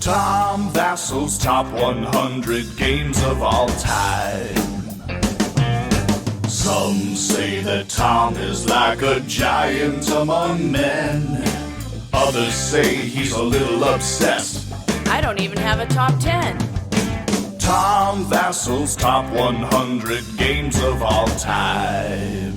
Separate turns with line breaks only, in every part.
Tom Vasel's top 100 games of all time. Some say that Tom is like a giant among men. Others say he's a little obsessed.
I don't even have a top 10.
Tom Vasel's top 100 games of all time.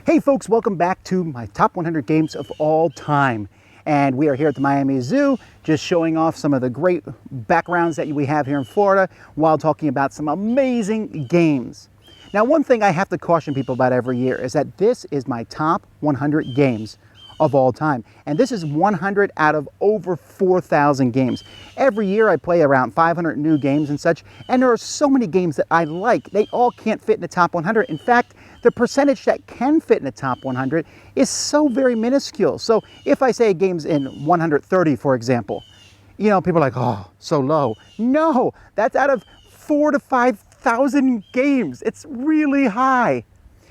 Hey folks, welcome back to my top 100 games of all time. And we are here at the Miami Zoo, just showing off some of the great backgrounds that we have here in Florida while talking about some amazing games. Now, one thing I have to caution people about every year is that this is my top 100 games of all time. And this is 100 out of over 4,000 games. Every year I play around 500 new games and such, and there are so many games that I like. They all can't fit in the top 100. In fact, the percentage that can fit in the top 100 is so very minuscule. So if I say a game's in 130, for example, you know, people are like, oh, so low. No, that's out of 4,000 to 5,000 games. It's really high.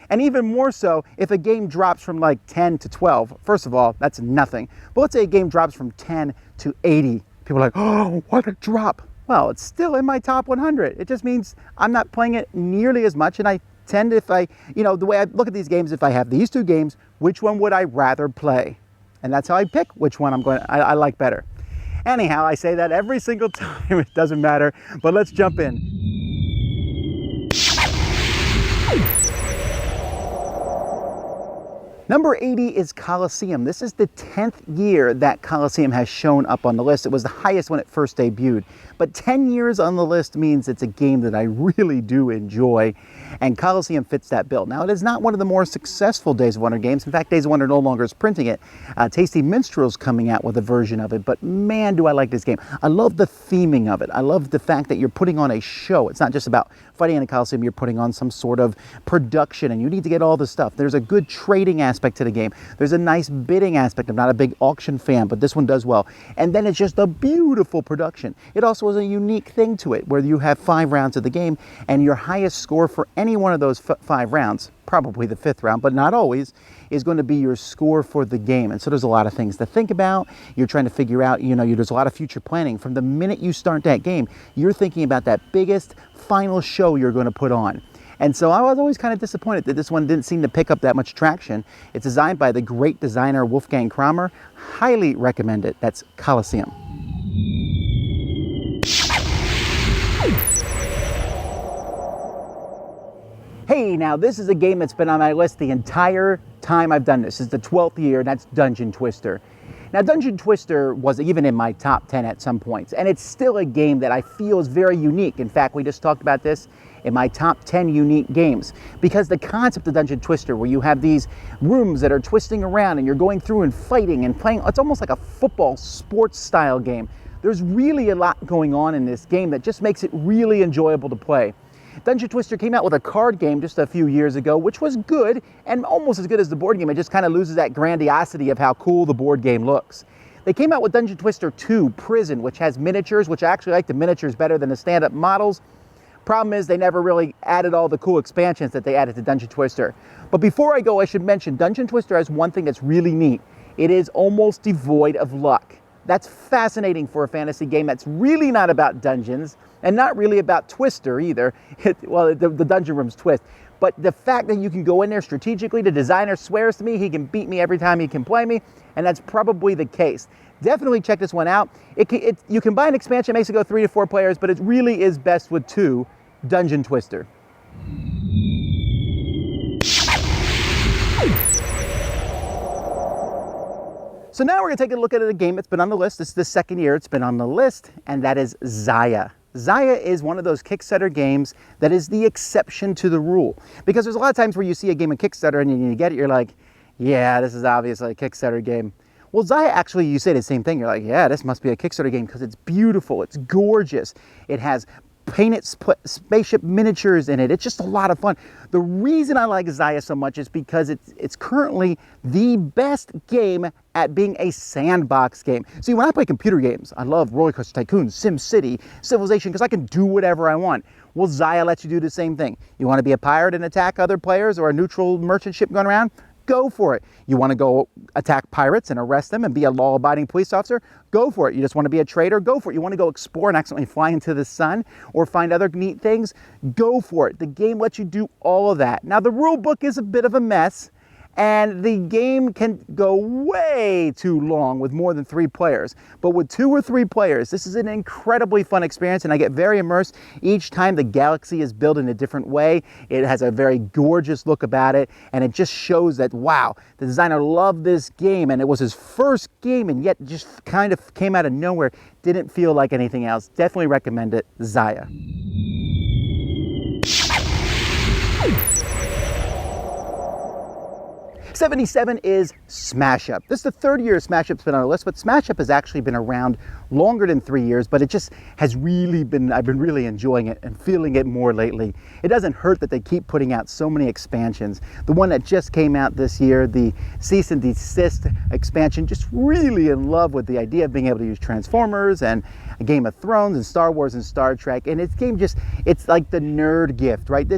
And even more so, if a game drops from like 10 to 12, first of all, that's nothing. But let's say a game drops from 10 to 80. People are like, oh, what a drop. Well, it's still in my top 100. It just means I'm not playing it nearly as much, and I tend, if I, you know, the way I look at these games, if I have these two games, which one would I rather play? And that's how I pick which one I like better. Anyhow, I say that every single time, it doesn't matter, but let's jump in. Number 80 is Colosseum. This is the 10th year that Colosseum has shown up on the list. It was the highest when it first debuted. But 10 years on the list means it's a game that I really do enjoy, and Colosseum fits that bill. Now, it is not one of the more successful Days of Wonder games. In fact, Days of Wonder no longer is printing it. Tasty Minstrel's coming out with a version of it, but man, do I like this game. I love the theming of it. I love the fact that you're putting on a show. It's not just about fighting in a Colosseum, you're putting on some sort of production, and you need to get all the stuff. There's a good trading aspect to the game. There's a nice bidding aspect. I'm not a big auction fan, but this one does well. And then it's just a beautiful production. It also has a unique thing to it where you have 5 rounds of the game, and your highest score for any one of those 5 rounds, probably the 5th round, but not always, is going to be your score for the game. And so there's a lot of things to think about. You're trying to figure out, you know, there's a lot of future planning. From the minute you start that game, you're thinking about that biggest final show you're going to put on. And so I was always kind of disappointed that this one didn't seem to pick up that much traction. It's designed by the great designer Wolfgang Kramer. Highly recommend it. That's Colosseum. Hey, now this is a game that's been on my list the entire time I've done this. This is the 12th year, and that's Dungeon Twister. Now, Dungeon Twister was even in my top 10 at some points, and it's still a game that I feel is very unique. In fact, we just talked about this in my top 10 unique games, because the concept of Dungeon Twister, where you have these rooms that are twisting around and you're going through and fighting and playing, it's almost like a football sports style game. There's really a lot going on in this game that just makes it really enjoyable to play. Dungeon Twister came out with a card game just a few years ago, which was good and almost as good as the board game. It just kind of loses that grandiosity of how cool the board game looks. They came out with Dungeon Twister 2 Prison, which has miniatures, which I actually like the miniatures better than the stand-up models. Problem is, they never really added all the cool expansions that they added to Dungeon Twister. But before I go, I should mention Dungeon Twister has one thing that's really neat. It is almost devoid of luck. That's fascinating for a fantasy game that's really not about dungeons and not really about Twister either. The dungeon rooms twist. But the fact that you can go in there strategically, the designer swears to me he can beat me every time he can play me, and that's probably the case. Definitely check this one out. You can buy an expansion, it makes it go 3 to 4 players, but it really is best with 2, Dungeon Twister. So now we're going to take a look at a game that's been on the list. This is the 2nd year it's been on the list, and that is Xia. Xia is one of those Kickstarter games that is the exception to the rule. Because there's a lot of times where you see a game on Kickstarter and you get it, you're like, yeah, this is obviously a Kickstarter game. Well, Xia, actually, you say the same thing. You're like, yeah, this must be a Kickstarter game because it's beautiful, it's gorgeous, it has painted spaceship miniatures in it. It's just a lot of fun. The reason I like Xia so much is because it's currently the best game at being a sandbox game. See, when I play computer games, I love Roller Coaster Tycoon, Sim City, Civilization, because I can do whatever I want. Well, Xia lets you do the same thing. You want to be a pirate and attack other players or a neutral merchant ship going around? go for it. You want to go attack pirates and arrest them and be a law-abiding police officer? Go for it. You just want to be a trader? Go for it. You want to go explore and accidentally fly into the sun or find other neat things? Go for it. The game lets you do all of that. Now, the rule book is a bit of a mess, and the game can go way too long with more than 3 players. But with 2 or 3 players, this is an incredibly fun experience, and I get very immersed each time. The galaxy is built in a different way. It has a very gorgeous look about it, and it just shows that, wow, the designer loved this game, and it was his first game, and yet just kind of came out of nowhere. Didn't feel like anything else. Definitely recommend it. Zaya. '77 is Smash Up. This is the 3rd year Smash Up's been on our list, but Smash Up has actually been around longer than 3 years, but it just has really been, I've been really enjoying it and feeling it more lately. It doesn't hurt that they keep putting out so many expansions. The one that just came out this year, the Cease and Desist expansion, just really in love with the idea of being able to use Transformers and Game of Thrones and Star Wars and Star Trek, and this game just, it's like the nerd gift, right?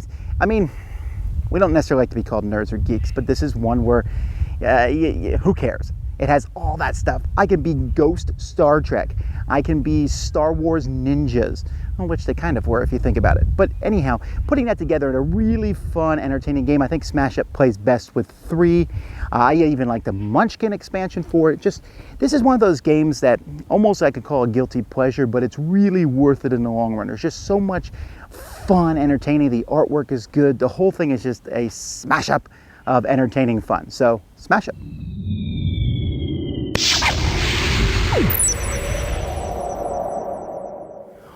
We don't necessarily like to be called nerds or geeks, but this is one where, who cares? It has all that stuff. I can be Ghost Star Trek. I can be Star Wars ninjas, which they kind of were if you think about it. But anyhow, putting that together in a really fun, entertaining game, I think Smash Up plays best with 3. I even like the Munchkin expansion for it. This is one of those games that almost I could call a guilty pleasure, but it's really worth it in the long run. There's just so much fun, entertaining. The artwork is good. The whole thing is just a smash up of entertaining fun. So, Smash Up.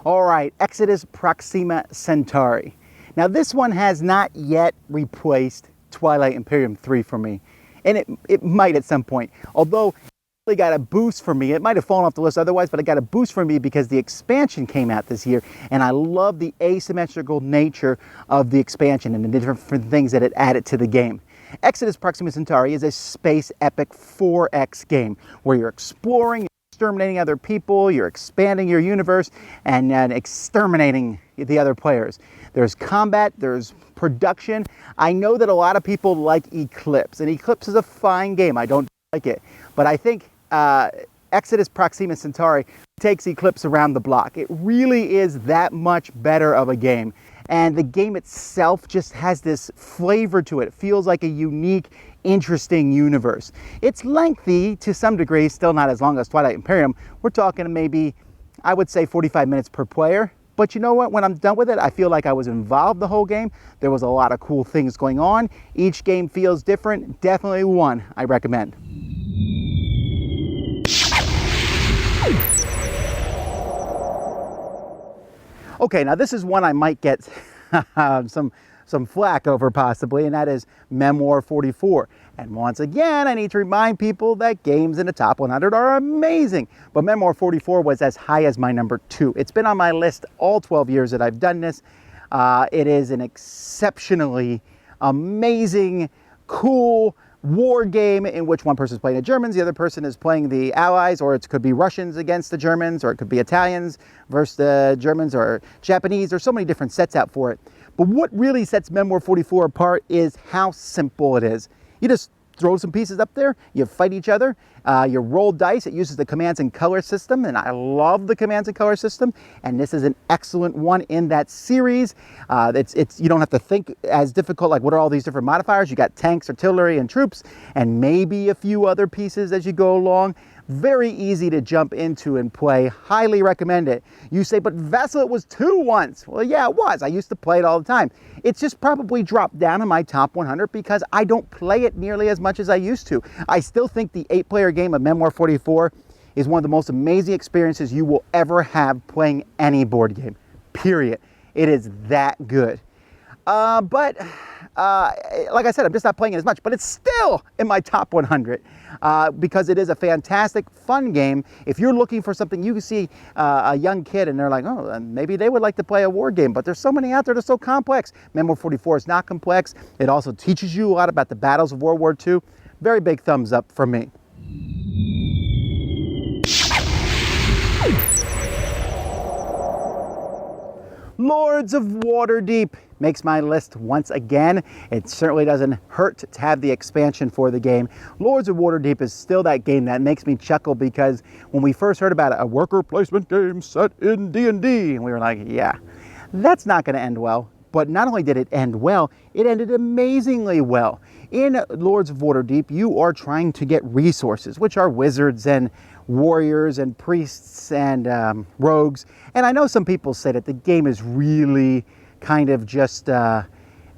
All right, Exodus Proxima Centauri. Now, this one has not yet replaced Twilight Imperium 3 for me, and it might at some point. Although it got a boost for me. It might have fallen off the list otherwise, but it got a boost for me because the expansion came out this year, and I love the asymmetrical nature of the expansion and the different things that it added to the game. Exodus Proxima Centauri is a space epic 4X game where you're exploring, exterminating other people, you're expanding your universe, and exterminating the other players. There's combat, there's production. I know that a lot of people like Eclipse, and Eclipse is a fine game. I don't like it, but I think Exodus Proxima Centauri takes Eclipse around the block. It really is that much better of a game. And the game itself just has this flavor to it. It feels like a unique, interesting universe. It's lengthy to some degree, still not as long as Twilight Imperium. We're talking maybe, I would say 45 minutes per player. But you know what? When I'm done with it, I feel like I was involved the whole game. There was a lot of cool things going on. Each game feels different. Definitely one I recommend. Okay, now this is one I might get some flack over possibly, and that is Memoir 44. And once again, I need to remind people that games in the top 100 are amazing. But Memoir 44 was as high as my number 2. It's been on my list all 12 years that I've done this. It is an exceptionally amazing, cool war game in which one person is playing the Germans, the other person is playing the Allies, or it could be Russians against the Germans, or it could be Italians versus the Germans, or Japanese. There's so many different sets out for it. But what really sets Memoir 44 apart is how simple it is. You just throw some pieces up there, you fight each other, you roll dice. It uses the commands and color system, and I love the commands and color system, and this is an excellent one in that series. You don't have to think as difficult, like what are all these different modifiers? You got tanks, artillery, and troops, and maybe a few other pieces as you go along. Very easy to jump into and play. Highly recommend it. You say, but Vasel, it was 2 once. Well, yeah, it was. I used to play it all the time. It's just probably dropped down in my top 100 because I don't play it nearly as much as I used to. I still think the 8-player game of Memoir 44 is one of the most amazing experiences you will ever have playing any board game, period. It is that good. Like I said, I'm just not playing it as much, but it's still in my top 100 because it is a fantastic, fun game. If you're looking for something, you can see a young kid and they're like, oh, maybe they would like to play a war game, but there's so many out there that are so complex. Memoir 44 is not complex. It also teaches you a lot about the battles of World War II. Very big thumbs up from me. Lords of Waterdeep makes my list once again. It certainly doesn't hurt to have the expansion for the game. Lords of Waterdeep is still that game that makes me chuckle because when we first heard about it, a worker placement game set in D&D, and we were like, yeah, that's not going to end well. But not only did it end well, it ended amazingly well. In Lords of Waterdeep, you are trying to get resources, which are wizards and warriors and priests and rogues. And I know some people say that the game is really kind of just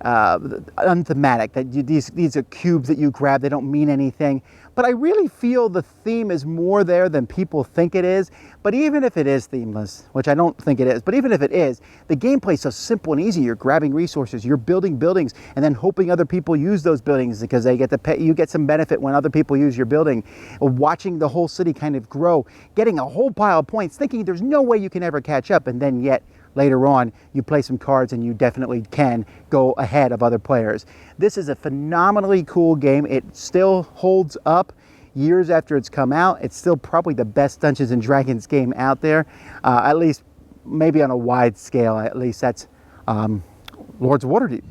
unthematic, that these are cubes that you grab, they don't mean anything. But I really feel the theme is more there than people think it is. But even if it is themeless, which I don't think it is, but even if it is, the gameplay is so simple and easy. You're grabbing resources, you're building buildings, and then hoping other people use those buildings because they get to pay, you get some benefit when other people use your building. Watching the whole city kind of grow, getting a whole pile of points, thinking there's no way you can ever catch up, and then yet later on, you play some cards and you definitely can go ahead of other players. This is a phenomenally cool game. It still holds up years after it's come out. It's still probably the best Dungeons & Dragons game out there, at least maybe on a wide scale. At least that's Lords of Waterdeep.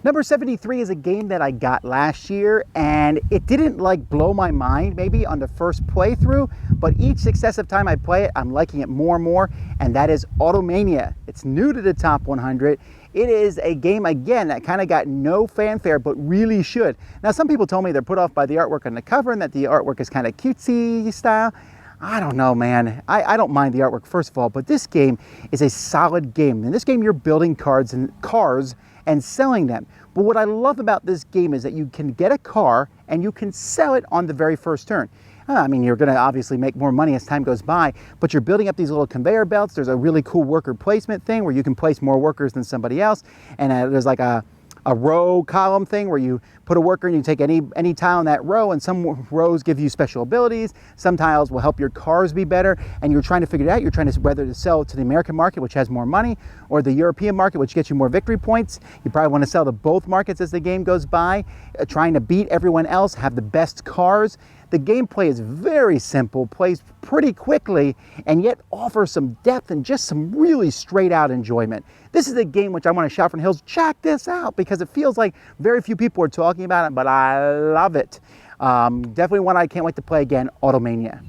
Number 73 is a game that I got last year, and it didn't like blow my mind maybe on the first playthrough, but each successive time I play it, I'm liking it more and more, and that is Automania. It's new to the top 100. It is a game, again, that kind of got no fanfare, but really should. Now, some people told me they're put off by the artwork on the cover and that the artwork is kind of cutesy style. I don't know, man. I don't mind the artwork, first of all, but this game is a solid game. In this game, you're building cards and cars and selling them. But what I love about this game is that you can get a car and you can sell it on the very first turn. I mean, you're going to obviously make more money as time goes by, but you're building up these little conveyor belts. There's a really cool worker placement thing where you can place more workers than somebody else. And there's like a row column thing where you put a worker and you take any tile in that row, and some rows give you special abilities. Some tiles will help your cars be better, and you're trying to figure it out. You're trying to whether to sell to the American market, which has more money, or the European market, which gets you more victory points. You probably want to sell to both markets as the game goes by, trying to beat everyone else, have the best cars. The gameplay is very simple, plays pretty quickly, and yet offers some depth and just some really straight out enjoyment. This is a game which I want to shout from the hills, check this out, because it feels like very few people are talking about it, but I love it. Definitely one I can't wait to play again, Automania.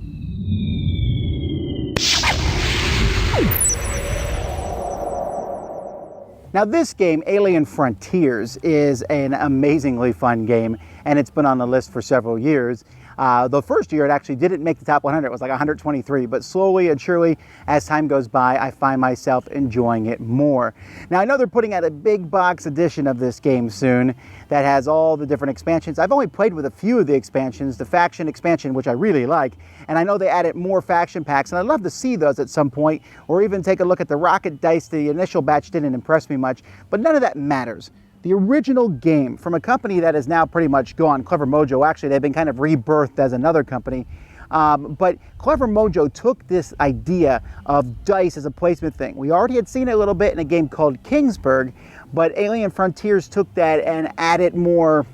Now this game, Alien Frontiers, is an amazingly fun game, and it's been on the list for several years. The first year it actually didn't make the top 100, it was like 123, but slowly and surely as time goes by, I find myself enjoying it more. Now I know they're putting out a big box edition of this game soon that has all the different expansions. I've only played with a few of the expansions, the faction expansion, which I really like, and I know they added more faction packs, and I'd love to see those at some point, or even take a look at the rocket dice. The initial batch didn't impress me much, but none of that matters. The original game from a company that is now pretty much gone, Clever Mojo, actually they've been kind of rebirthed as another company, but Clever Mojo took this idea of dice as a placement thing. We already had seen it a little bit in a game called Kingsburg, but Alien Frontiers took that and added more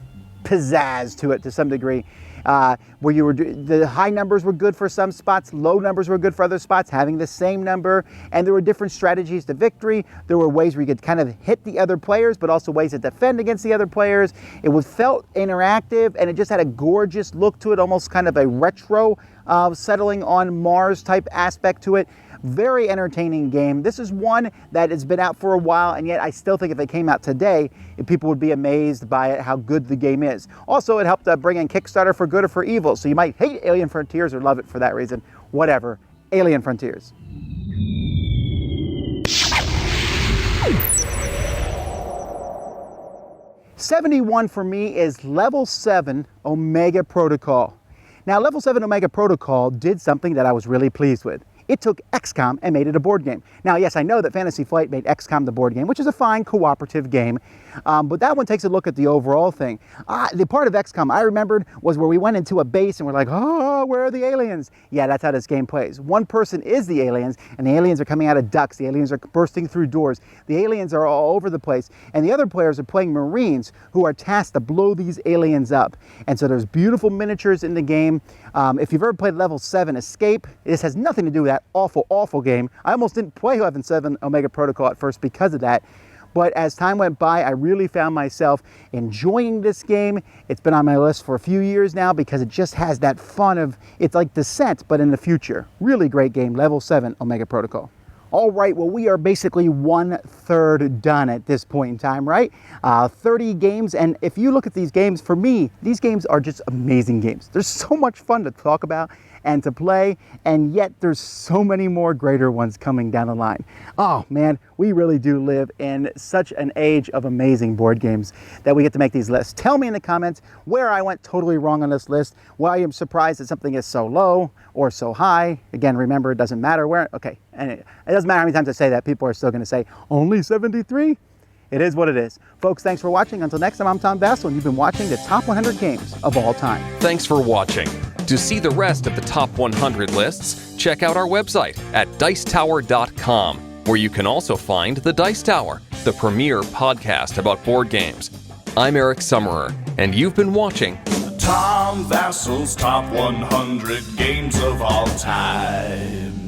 pizzazz to it to some degree. Where you were, the high numbers were good for some spots, low numbers were good for other spots, having the same number, and there were different strategies to victory. There were ways where you could kind of hit the other players, but also ways to defend against the other players. It felt interactive, and it just had a gorgeous look to it, almost kind of a retro settling on Mars type aspect to it. Very entertaining game. This is one that has been out for a while, and yet I still think if it came out today, people would be amazed by it, how good the game is. Also, it helped bring in Kickstarter for good or for evil, so you might hate Alien Frontiers or love it for that reason. Whatever. Alien Frontiers. '71 for me is Level 7 Omega Protocol. Now, Level 7 Omega Protocol did something that I was really pleased with. It took XCOM and made it a board game. Now, yes, I know that Fantasy Flight made XCOM the board game, which is a fine cooperative game, but that one takes a look at the overall thing. The part of XCOM I remembered was where we went into a base and we're like, oh, where are the aliens? Yeah, that's how this game plays. One person is the aliens, and the aliens are coming out of ducts. The aliens are bursting through doors. The aliens are all over the place, and the other players are playing Marines who are tasked to blow these aliens up. And so there's beautiful miniatures in the game. If you've ever played Level 7 Escape, this has nothing to do with that awful, awful game. I almost didn't play Level 7 Omega Protocol at first because of that. But as time went by, I really found myself enjoying this game. It's been on my list for a few years now because it just has that fun of, it's like Descent, but in the future. Really great game, Level 7 Omega Protocol. All right, well, we are basically 1/3 done at this point in time, right? 30 games, and if you look at these games, for me, these games are just amazing games. They're so much fun to talk about and to play, and yet there's so many more greater ones coming down the line. Oh man, we really do live in such an age of amazing board games that we get to make these lists. Tell me in the comments where I went totally wrong on this list, why I'm surprised that something is so low or so high. Again, remember, it doesn't matter where, okay, and it doesn't matter how many times I say that, people are still gonna say, only 73? It is what it is. Folks, thanks for watching. Until next time, I'm Tom Vasel, and you've been watching the top 100 games of all time.
Thanks for watching. To see the rest of the top 100 lists, check out our website at dicetower.com, where you can also find The Dice Tower, the premier podcast about board games. I'm Eric Summerer, and you've been watching
Tom Vasel's top 100 games of all time.